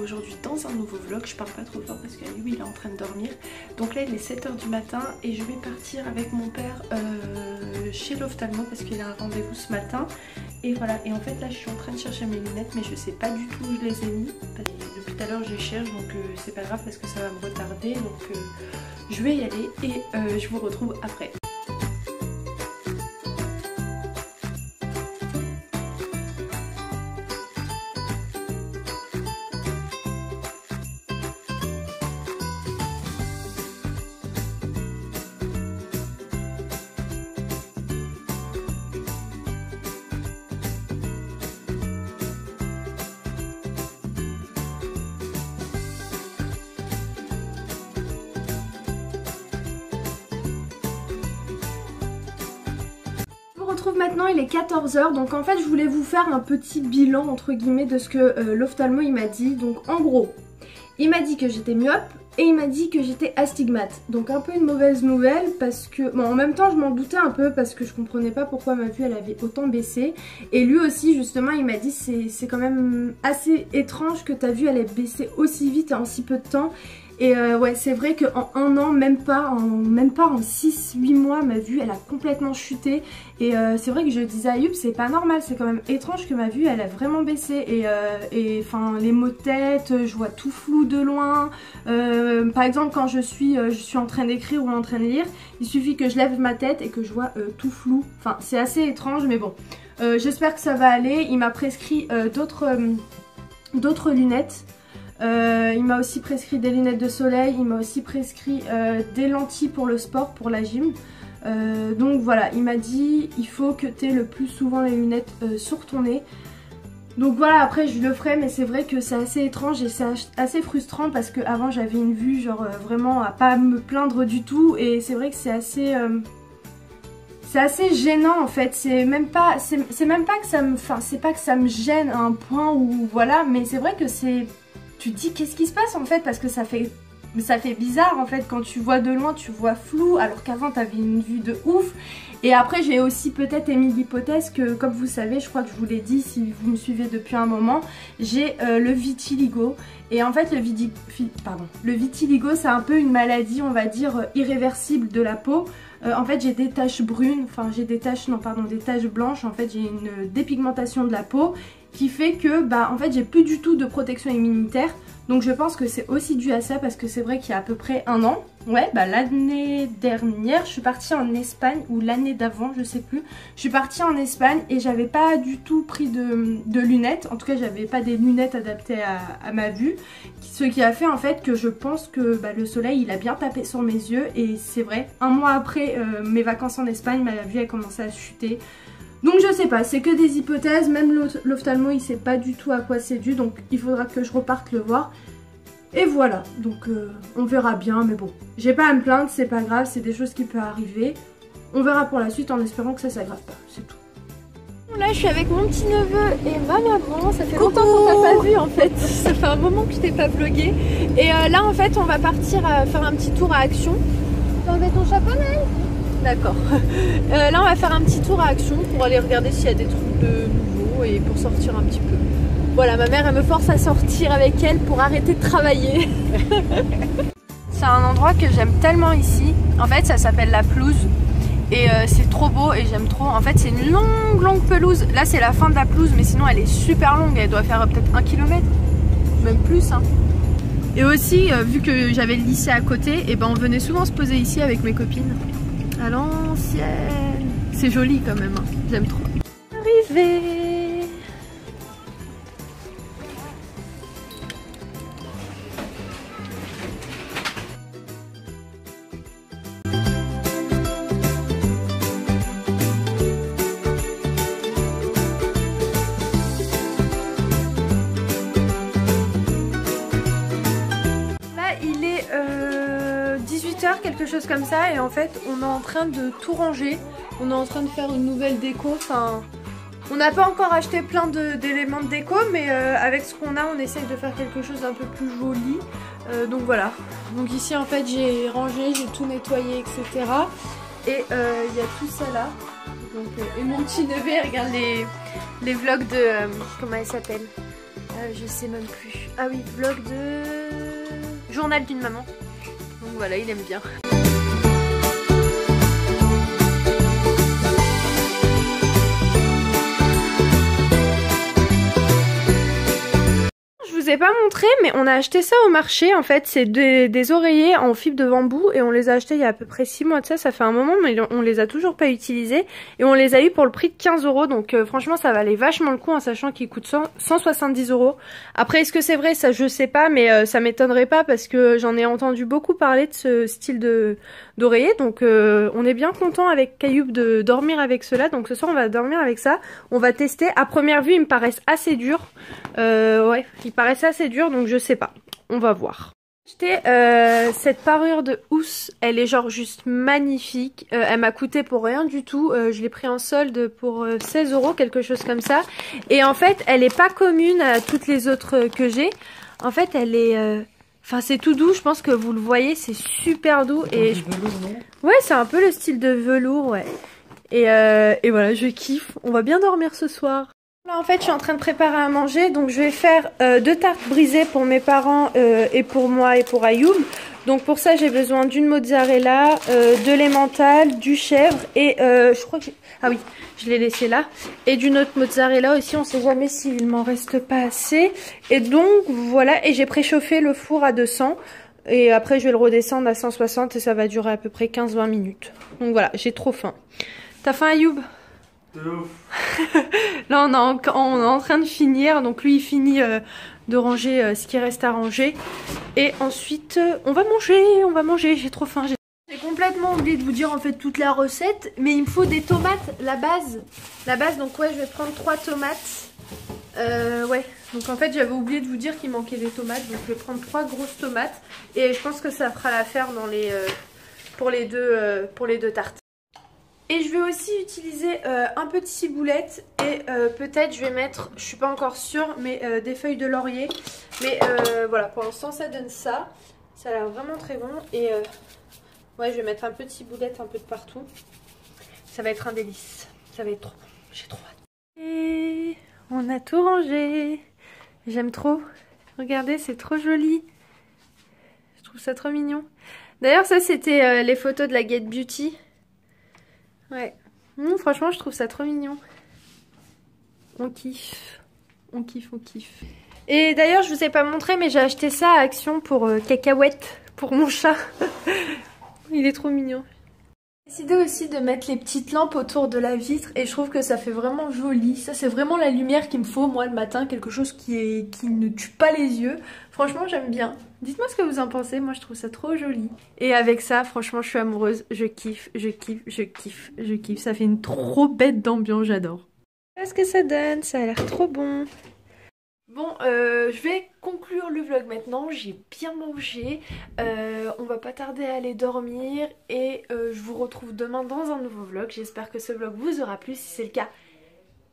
aujourd'hui dans un nouveau vlog. Je parle pas trop fort parce que lui il est en train de dormir. Donc là il est 7 h du matin et je vais partir avec mon père chez l'ophtalmo parce qu'il a un rendez-vous ce matin. Et voilà, et en fait là je suis en train de chercher mes lunettes mais je sais pas du tout où je les ai mis. Depuis tout à l'heure je les cherche donc c'est pas grave parce que ça va me retarder. Donc je vais y aller et je vous retrouve après. Maintenant il est 14 h, donc en fait je voulais vous faire un petit bilan entre guillemets de ce que l'ophtalmo il m'a dit. Donc en gros il m'a dit que j'étais myope et il m'a dit que j'étais astigmate, donc un peu une mauvaise nouvelle parce que bon en même temps je m'en doutais un peu parce que je comprenais pas pourquoi ma vue elle avait autant baissé. Et lui aussi justement il m'a dit c'est quand même assez étrange que ta vue elle ait baissé aussi vite et en si peu de temps. Et ouais c'est vrai qu'en un an, même pas en 6-8 mois, ma vue elle a complètement chuté. Et c'est vrai que je disais à Yup, c'est pas normal, c'est quand même étrange que ma vue elle a vraiment baissé. Et enfin les maux de tête, je vois tout flou de loin. Par exemple quand je suis en train d'écrire ou en train de lire, il suffit que je lève ma tête et que je vois tout flou. Enfin c'est assez étrange mais bon. J'espère que ça va aller. Il m'a prescrit d'autres lunettes. Il m'a aussi prescrit des lunettes de soleil, il m'a aussi prescrit des lentilles pour le sport, pour la gym. Donc voilà, il m'a dit il faut que tu aies le plus souvent les lunettes sur ton nez. Donc voilà, après je le ferai, mais c'est vrai que c'est assez étrange et c'est assez frustrant parce qu'avant j'avais une vue genre vraiment à pas me plaindre du tout. Et c'est vrai que c'est assez gênant en fait. C'est même pas que ça me, enfin c'est pas que ça me gêne à un point où voilà, mais c'est vrai que c'est... Tu te dis qu'est-ce qui se passe en fait parce que ça fait bizarre en fait quand tu vois de loin, tu vois flou alors qu'avant t'avais une vue de ouf. Et après j'ai aussi peut-être émis l'hypothèse que comme vous savez, je crois que je vous l'ai dit si vous me suivez depuis un moment, j'ai le vitiligo. Et en fait le vitiligo c'est un peu une maladie on va dire irréversible de la peau. En fait j'ai des taches brunes, enfin j'ai des taches, non pardon, des taches blanches. En fait j'ai une dépigmentation de la peau qui fait que bah en fait j'ai plus du tout de protection immunitaire. Donc je pense que c'est aussi dû à ça parce que c'est vrai qu'il y a à peu près un an, ouais bah l'année dernière je suis partie en Espagne ou l'année d'avant je sais plus. Je suis partie en Espagne et j'avais pas du tout pris de lunettes, en tout cas j'avais pas des lunettes adaptées à ma vue. Ce qui a fait en fait que je pense que bah, le soleil il a bien tapé sur mes yeux. Et c'est vrai, un mois après mes vacances en Espagne, ma vue a commencé à chuter. Donc je sais pas, c'est que des hypothèses, même l'ophtalmo il sait pas du tout à quoi c'est dû, donc il faudra que je reparte le voir. Et voilà, donc on verra bien, mais bon, j'ai pas à me plaindre, c'est pas grave, c'est des choses qui peuvent arriver. On verra pour la suite en espérant que ça s'aggrave pas, c'est tout. Là je suis avec mon petit neveu et ma maman, ça fait longtemps qu'on t'a pas vu en fait, ça fait un moment que je t'ai pas vlogué. Et là en fait on va partir faire un petit tour à Action. T'as enlevé ton chapeau Naël ? D'accord. Là on va faire un petit tour à Action pour aller regarder s'il y a des trucs de nouveau et pour sortir un petit peu. Voilà, ma mère elle me force à sortir avec elle pour arrêter de travailler. C'est un endroit que j'aime tellement ici. En fait ça s'appelle la pelouse. Et c'est trop beau et j'aime trop. En fait c'est une longue pelouse. Là c'est la fin de la pelouse mais sinon elle est super longue. Elle doit faire peut-être 1 km. Même plus hein. Et aussi vu que j'avais le lycée à côté, et ben on venait souvent se poser ici avec mes copines. À l'ancienne. C'est joli quand même, hein. J'aime trop. Arrivé. Là il est 18h, quelque chose comme ça, et en fait on est en train de tout ranger, on est en train de faire une nouvelle déco, enfin on n'a pas encore acheté plein d'éléments de déco mais avec ce qu'on a on essaye de faire quelque chose d'un peu plus joli, donc voilà. Donc ici en fait j'ai rangé, j'ai tout nettoyé etc. Et il y a tout ça là, donc, et mon petit neveu regarde les vlogs de, comment elle s'appelle, Je sais même plus. Ah oui, vlog de... Journal d'une maman. Donc voilà, il aime bien. Je vous ai pas montré, mais on a acheté ça au marché. En fait, c'est des oreillers en fibre de bambou et on les a achetés il y a à peu près 6 mois de ça. Ça fait un moment, mais on les a toujours pas utilisés et on les a eu pour le prix de 15 €. Donc franchement, ça valait vachement le coup en sachant qu'ils coûtent 170 €. Après, est-ce que c'est vrai? Ça, je sais pas, mais ça m'étonnerait pas parce que j'en ai entendu beaucoup parler de ce style d'oreiller. Donc on est bien content avec Ayoub de dormir avec cela. Donc ce soir, on va dormir avec ça. On va tester. À première vue, ils me paraissent assez durs. Ouais, ils paraissent assez dur, donc je sais pas, on va voir. J'ai acheté cette parure de housse, elle est genre juste magnifique, elle m'a coûté pour rien du tout, je l'ai pris en solde pour 16 €, quelque chose comme ça, et en fait elle est pas commune à toutes les autres que j'ai, en fait elle est... Enfin c'est tout doux, je pense que vous le voyez, c'est super doux, et... Velours, non? Ouais, c'est un peu le style de velours, ouais. Et voilà, je kiffe, on va bien dormir ce soir. Là en fait je suis en train de préparer à manger, donc je vais faire 2 tartes brisées pour mes parents et pour moi et pour Ayoub. Donc pour ça j'ai besoin d'une mozzarella, de l'emmental, du chèvre et je crois que... Ah oui, je l'ai laissé là. Et d'une autre mozzarella aussi, on sait jamais s'il m'en reste pas assez. Et donc voilà, et j'ai préchauffé le four à 200. Et après je vais le redescendre à 160 et ça va durer à peu près 15-20 minutes. Donc voilà, j'ai trop faim. T'as faim Ayoub? De ouf. Là on est en train de finir, donc lui il finit de ranger ce qui reste à ranger. Et ensuite on va manger, j'ai trop faim. J'ai complètement oublié de vous dire en fait toute la recette, mais il me faut des tomates, la base, donc ouais je vais prendre 3 tomates. Ouais, donc en fait j'avais oublié de vous dire qu'il manquait des tomates, donc je vais prendre 3 grosses tomates. Et je pense que ça fera l'affaire dans les, pour les deux tartes. Et je vais aussi utiliser un peu de ciboulette et peut-être je vais mettre, je suis pas encore sûre, mais des feuilles de laurier. Mais voilà, pour l'instant ça donne ça. Ça a l'air vraiment très bon. Et ouais, je vais mettre un peu de ciboulette un peu de partout. Ça va être un délice. Ça va être trop bon. J'ai trop hâte. Et on a tout rangé. J'aime trop. Regardez, c'est trop joli. Je trouve ça trop mignon. D'ailleurs, ça c'était les photos de la Get Beauty. Ouais, franchement je trouve ça trop mignon. On kiffe, on kiffe, on kiffe. Et d'ailleurs je vous ai pas montré mais j'ai acheté ça à Action pour cacahuète, pour mon chat. Il est trop mignon. J'ai décidé aussi de mettre les petites lampes autour de la vitre et je trouve que ça fait vraiment joli. Ça c'est vraiment la lumière qu'il me faut moi le matin, quelque chose qui ne tue pas les yeux. Franchement j'aime bien. Dites-moi ce que vous en pensez, moi je trouve ça trop joli. Et avec ça franchement je suis amoureuse, je kiffe, je kiffe, je kiffe, je kiffe. Ça fait une trop bête d'ambiance, j'adore. Qu'est-ce que ça donne? Ça a l'air trop bon. Bon, je vais conclure le vlog maintenant, j'ai bien mangé, on va pas tarder à aller dormir et je vous retrouve demain dans un nouveau vlog. J'espère que ce vlog vous aura plu, si c'est le cas,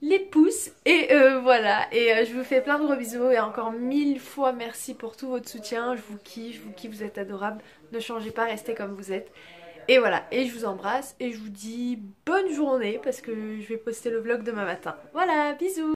les pouces et voilà. Et je vous fais plein de gros bisous et encore 1000 fois merci pour tout votre soutien, je vous kiffe, vous êtes adorables, ne changez pas, restez comme vous êtes. Et voilà, et je vous embrasse et je vous dis bonne journée parce que je vais poster le vlog demain matin. Voilà, bisous!